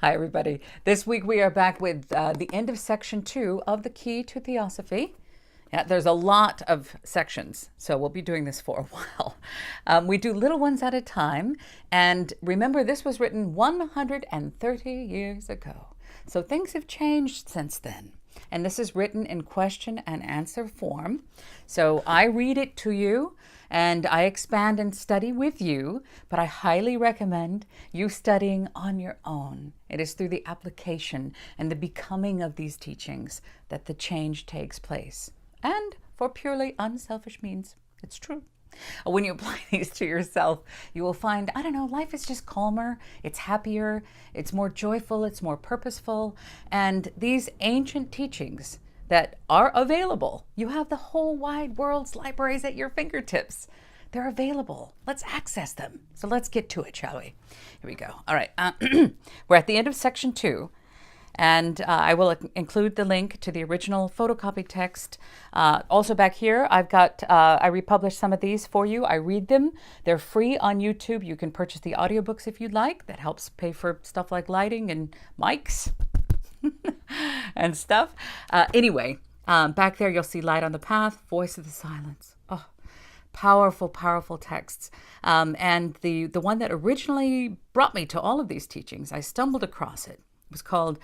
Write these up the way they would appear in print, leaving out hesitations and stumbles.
Hi, everybody. This week we are back with the end of section 2 of the Key to Theosophy. Yeah, there's a lot of sections, so we'll be doing this for a while. We do little ones at a time, and remember, this was written 130 years ago. So things have changed since then. And this is written in question and answer form. So I read it to you, and I expand and study with you, but I highly recommend you studying on your own. It is through the application and the becoming of these teachings that the change takes place. And for purely unselfish means, it's true. When you apply these to yourself, you will find, I don't know, life is just calmer, it's happier, it's more joyful, it's more purposeful. And these ancient teachings that are available, you have the whole wide world's libraries at your fingertips. They're available. Let's access them. So let's get to it, shall we? Here we go. All right. We're at the end of section 2. And I will include the link to the original photocopied text. Also back here, I republished some of these for you. I read them. They're free on YouTube. You can purchase the audiobooks if you'd like. That helps pay for stuff like lighting and mics and stuff. Anyway, back there you'll see Light on the Path, Voice of the Silence. Oh, powerful, powerful texts. And the one that originally brought me to all of these teachings, I stumbled across it. It was called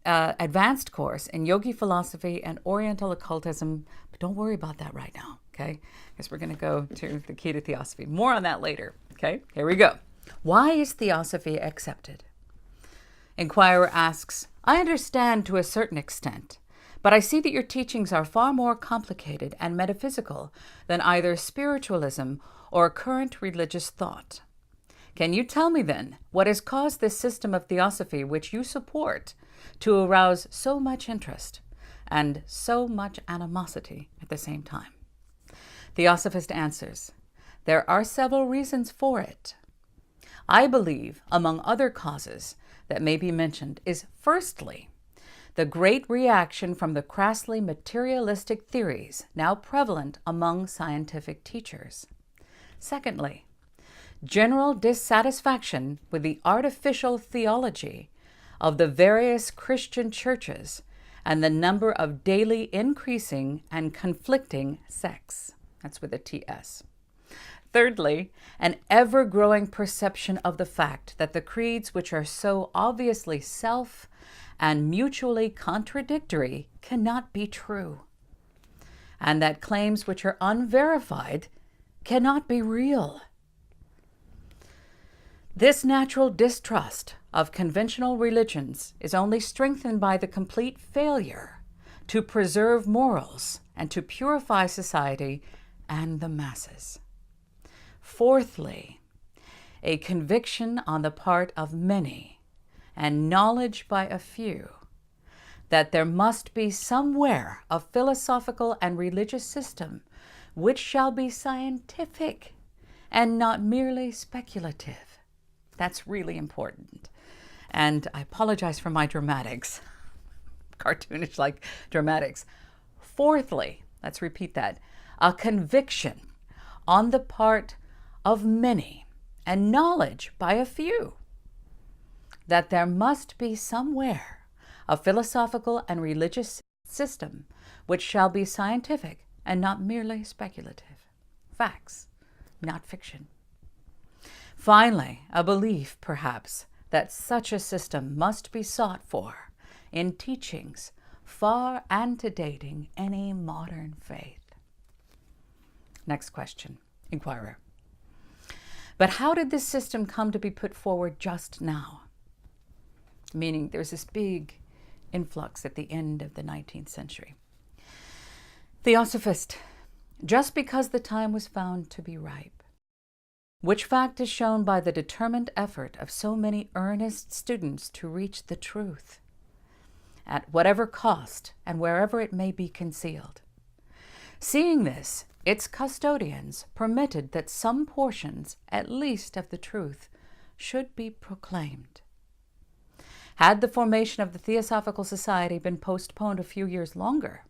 Advanced Course in Yogi Philosophy and Oriental Occultism. But don't worry about that right now, okay? Because we're going to go to the Key to Theosophy. More on that later, okay? Here we go. Why is Theosophy accepted? Inquirer asks, I understand to a certain extent, but I see that your teachings are far more complicated and metaphysical than either spiritualism or current religious thought. Can you tell me then what has caused this system of theosophy which you support to arouse so much interest and so much animosity at the same time? Theosophist answers, there are several reasons for it. I believe, among other causes that may be mentioned, is firstly, the great reaction from the crassly materialistic theories now prevalent among scientific teachers. Secondly, general dissatisfaction with the artificial theology of the various Christian churches and the number of daily increasing and conflicting sects. That's with a TS. Thirdly, an ever-growing perception of the fact that the creeds which are so obviously self and mutually contradictory cannot be true, and that claims which are unverified cannot be real. This natural distrust of conventional religions is only strengthened by the complete failure to preserve morals and to purify society and the masses. Fourthly, a conviction on the part of many and knowledge by a few that there must be somewhere a philosophical and religious system which shall be scientific and not merely speculative. That's really important. And I apologize for my dramatics, cartoonish like dramatics. Fourthly, let's repeat that, a conviction on the part of many and knowledge by a few that there must be somewhere a philosophical and religious system which shall be scientific and not merely speculative. Facts, not fiction. Finally, a belief, perhaps, that such a system must be sought for in teachings far antedating any modern faith. Next question, inquirer. But how did this system come to be put forward just now? Meaning there's this big influx at the end of the 19th century. Theosophist, just because the time was found to be ripe, which fact is shown by the determined effort of so many earnest students to reach the truth, at whatever cost and wherever it may be concealed. Seeing this, its custodians permitted that some portions, at least of the truth, should be proclaimed. Had the formation of the Theosophical Society been postponed a few years longer,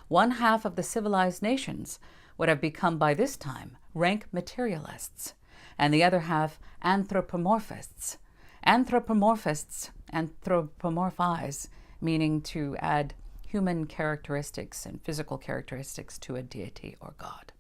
one half of the civilized nations would have become by this time rank materialists, and the other half anthropomorphists, anthropomorphize, meaning to add human characteristics and physical characteristics to a deity or god.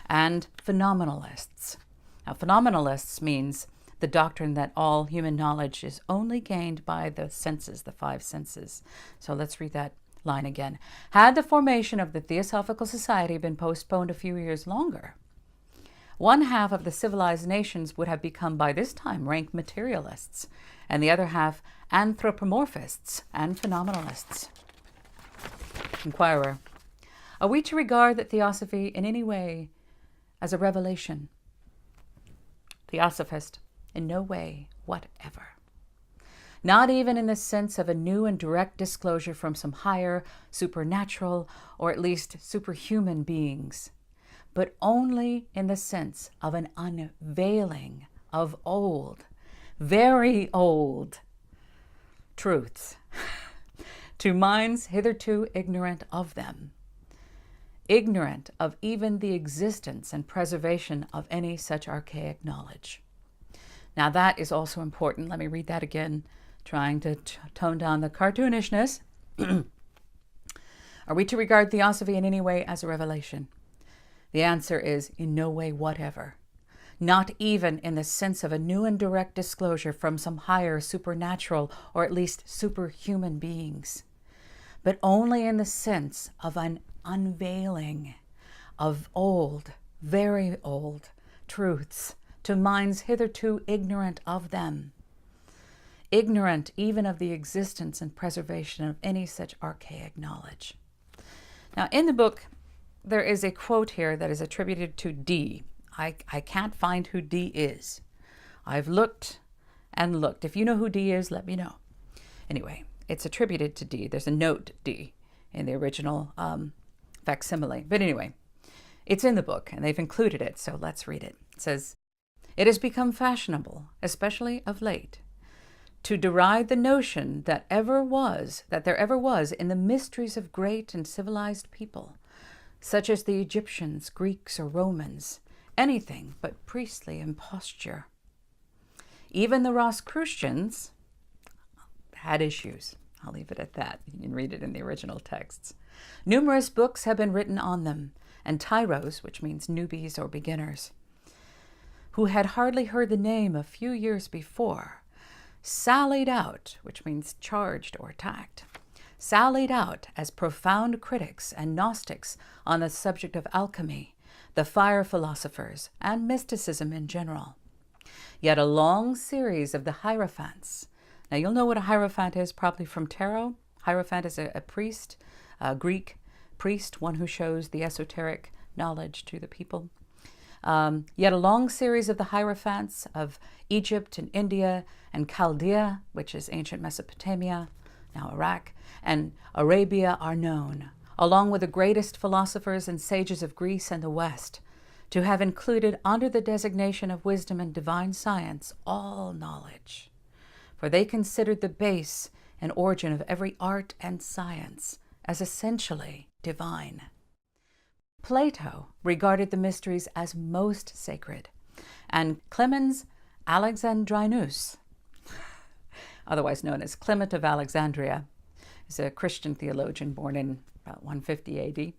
And phenomenalists. Now, phenomenalists means the doctrine that all human knowledge is only gained by the senses, the five senses. So let's read that line again. Had the formation of the Theosophical Society been postponed a few years longer, one half of the civilized nations would have become by this time rank materialists, and the other half anthropomorphists and phenomenalists. Inquirer. Are we to regard the Theosophy in any way as a revelation? Theosophist. In no way whatever. Not even in the sense of a new and direct disclosure from some higher, supernatural, or at least superhuman beings, but only in the sense of an unveiling of old, very old truths to minds hitherto ignorant of them, ignorant of even the existence and preservation of any such archaic knowledge. Now that is also important. Let me read that again, trying to tone down the cartoonishness. Are we to regard Theosophy in any way as a revelation? The answer is in no way whatever. Not even in the sense of a new and direct disclosure from some higher supernatural or at least superhuman beings, but only in the sense of an unveiling of old, very old truths to minds hitherto ignorant of them, ignorant even of the existence and preservation of any such archaic knowledge. Now, in the book, there is a quote here that is attributed to D. I can't find who D is. I've looked and looked. If you know who D is, let me know. Anyway, it's attributed to D. There's a note D in the original facsimile. But anyway, it's in the book, and they've included it, so let's read it. It says, "It has become fashionable, especially of late, to deride the notion that there ever was in the mysteries of great and civilized people, such as the Egyptians, Greeks, or Romans, anything but priestly imposture. Even the Rosicrucians had issues." I'll leave it at that. You can read it in the original texts. "Numerous books have been written on them, and tyros, which means newbies or beginners, who had hardly heard the name a few years before, sallied out, which means charged or attacked, sallied out as profound critics and Gnostics on the subject of alchemy, the fire philosophers, and mysticism in general. Yet a long series of the Hierophants." Now you'll know what a Hierophant is, probably from tarot. Hierophant is a priest, a Greek priest, one who shows the esoteric knowledge to the people. Yet a long series of the Hierophants of Egypt and India and Chaldea, which is ancient Mesopotamia, now Iraq, and Arabia are known, along with the greatest philosophers and sages of Greece and the West, to have included under the designation of wisdom and divine science all knowledge. For they considered the base and origin of every art and science as essentially divine. Plato regarded the mysteries as most sacred, and Clemens Alexandrinus, otherwise known as Clement of Alexandria, is a Christian theologian born in about 150 AD.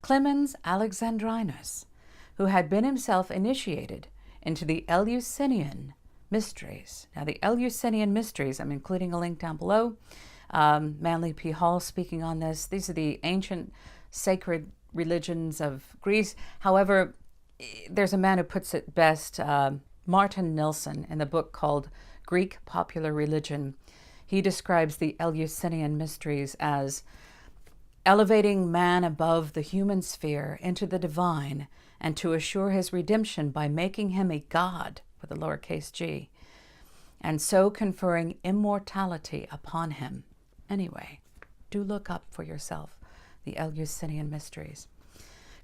Clemens Alexandrinus, who had been himself initiated into the Eleusinian mysteries. Now, the Eleusinian mysteries, I'm including a link down below. Manly P. Hall speaking on this. These are the ancient sacred religions of Greece. However, there's a man who puts it best, Martin Nilsson, in the book called Greek Popular Religion. He describes the Eleusinian mysteries as elevating man above the human sphere into the divine and to assure his redemption by making him a god, with a lowercase g, and so conferring immortality upon him. Anyway, do look up for yourself the Eleusinian mysteries.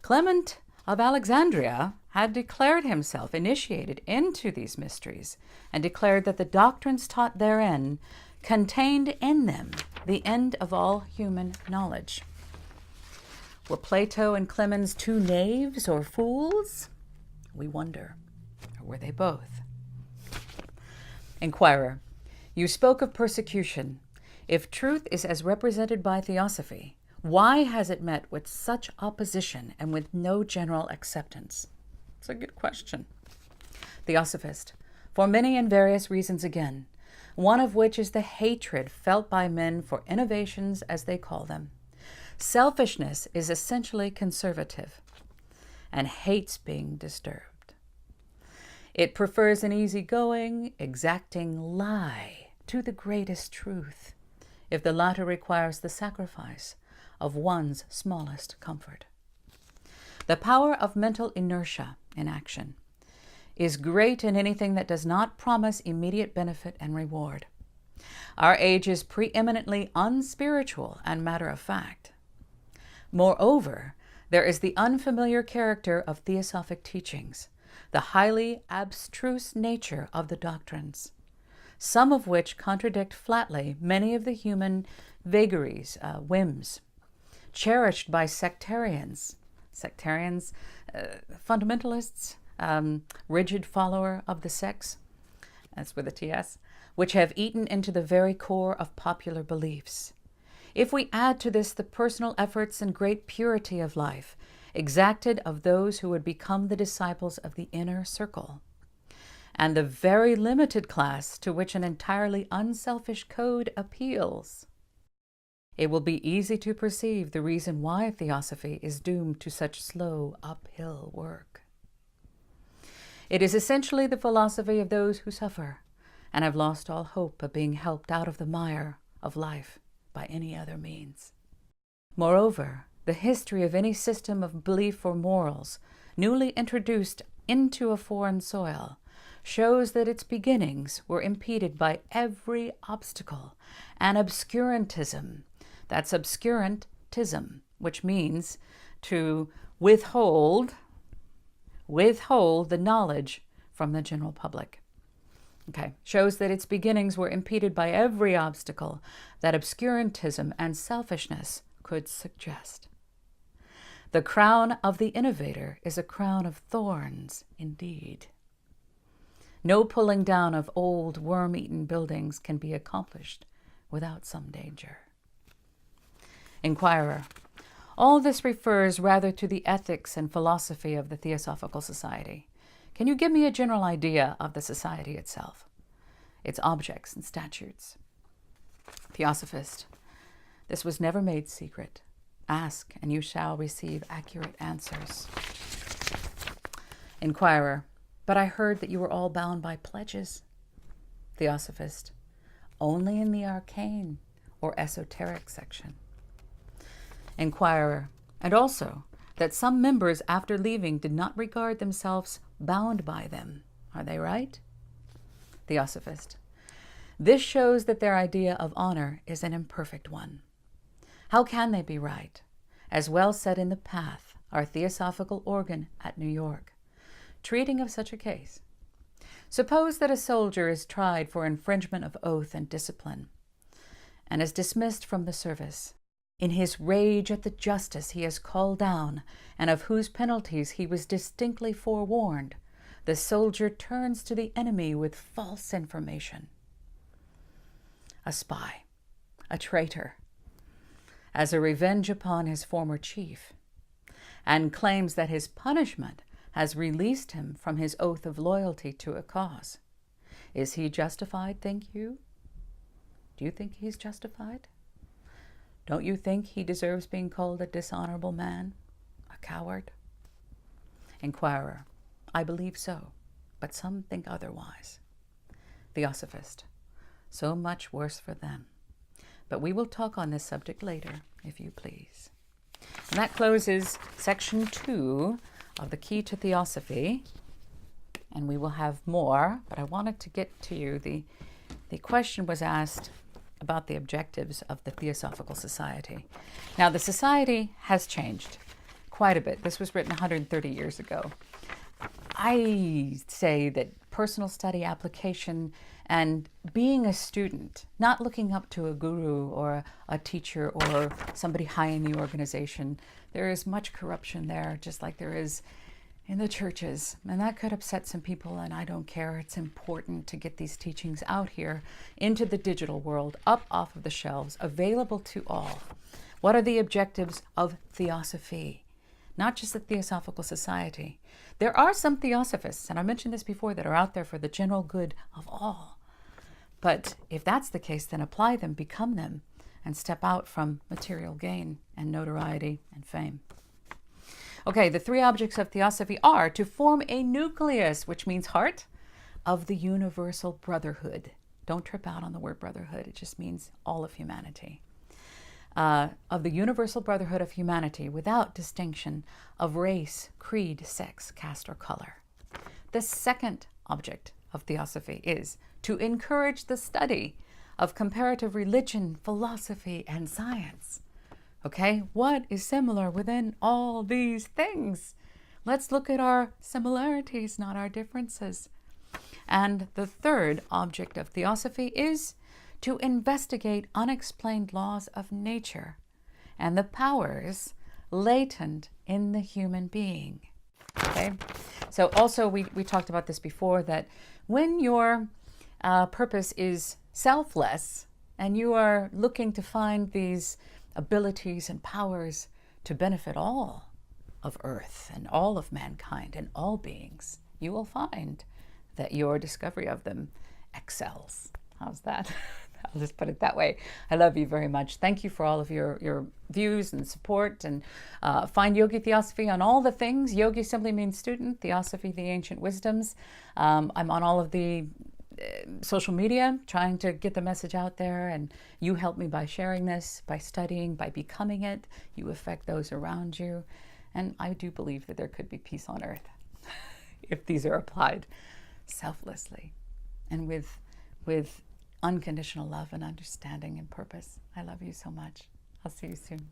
Clement of Alexandria had declared himself initiated into these mysteries and declared that the doctrines taught therein contained in them the end of all human knowledge. Were Plato and Clemens two knaves or fools? We wonder. Or were they both? Inquirer, you spoke of persecution. If truth is as represented by Theosophy, why has it met with such opposition and with no general acceptance? It's a good question. Theosophist, for many and various reasons again, one of which is the hatred felt by men for innovations as they call them. Selfishness is essentially conservative and hates being disturbed. It prefers an easygoing, exacting lie to the greatest truth, if the latter requires the sacrifice of one's smallest comfort. The power of mental inertia in action is great in anything that does not promise immediate benefit and reward. Our age is preeminently unspiritual and matter-of-fact. Moreover, there is the unfamiliar character of theosophic teachings, the highly abstruse nature of the doctrines, some of which contradict flatly many of the human vagaries, whims, cherished by sectarians, fundamentalists, rigid follower of the sects, that's with a TS, which have eaten into the very core of popular beliefs. If we add to this the personal efforts and great purity of life exacted of those who would become the disciples of the inner circle, and the very limited class to which an entirely unselfish code appeals, it will be easy to perceive the reason why Theosophy is doomed to such slow uphill work. It is essentially the philosophy of those who suffer and have lost all hope of being helped out of the mire of life by any other means. Moreover, the history of any system of belief or morals newly introduced into a foreign soil shows that its beginnings were impeded by every obstacle and obscurantism. That's obscurantism, which means to withhold the knowledge from the general public. Okay, shows that its beginnings were impeded by every obstacle that obscurantism and selfishness could suggest. The crown of the innovator is a crown of thorns indeed. No pulling down of old worm-eaten buildings can be accomplished without some danger. Inquirer, all this refers rather to the ethics and philosophy of the Theosophical Society. Can you give me a general idea of the society itself, its objects and statutes? Theosophist, this was never made secret. Ask, and you shall receive accurate answers. Inquirer, but I heard that you were all bound by pledges. Theosophist, only in the arcane or esoteric section. Inquirer, and also that some members after leaving did not regard themselves bound by them. Are they right? Theosophist, this shows that their idea of honor is an imperfect one. How can they be right? As well said in The Path, our theosophical organ at New York, treating of such a case. Suppose that a soldier is tried for infringement of oath and discipline, and is dismissed from the service. In his rage at the justice he has called down, and of whose penalties he was distinctly forewarned, the soldier turns to the enemy with false information. A spy, a traitor, as a revenge upon his former chief, and claims that his punishment has released him from his oath of loyalty to a cause. Is he justified, think you? Do you think he's justified? Don't you think he deserves being called a dishonorable man, a coward? Inquirer, I believe so, but some think otherwise. Theosophist, so much worse for them. But we will talk on this subject later, if you please. And that closes section 2 of the Key to Theosophy. And we will have more, but I wanted to get to you. The question was asked about the objectives of the Theosophical Society. Now, the society has changed quite a bit. This was written 130 years ago. I say that personal study, application, and being a student, not looking up to a guru or a teacher or somebody high in the organization, there is much corruption there, just like there is in the churches. And that could upset some people, and I don't care. It's important to get these teachings out here into the digital world, up off of the shelves, available to all. What are the objectives of theosophy? Not just the Theosophical Society. There are some theosophists, and I mentioned this before, that are out there for the general good of all. But if that's the case, then apply them, become them, and step out from material gain and notoriety and fame. Okay, the three objects of theosophy are to form a nucleus, which means heart, of the universal brotherhood. Don't trip out on the word brotherhood. It just means all of humanity. Of the universal brotherhood of humanity without distinction of race, creed, sex, caste, or color. The second object of theosophy is to encourage the study of comparative religion, philosophy, and science. Okay, what is similar within all these things? Let's look at our similarities, not our differences. And the third object of theosophy is to investigate unexplained laws of nature and the powers latent in the human being. Okay, so also we talked about this before, that when your purpose is selfless and you are looking to find these abilities and powers to benefit all of Earth and all of mankind and all beings, you will find that your discovery of them excels. How's that? I'll just put it that way. I love you very much. Thank you for all of your views and support. And find Yogi Theosophy on all the things. Yogi simply means student, Theosophy, the ancient wisdoms. I'm on all of the social media, trying to get the message out there, and you help me by sharing this, by studying, by becoming it. You affect those around you, and I do believe that there could be peace on earth if these are applied selflessly and with unconditional love and understanding and purpose. I love you so much. I'll see you soon.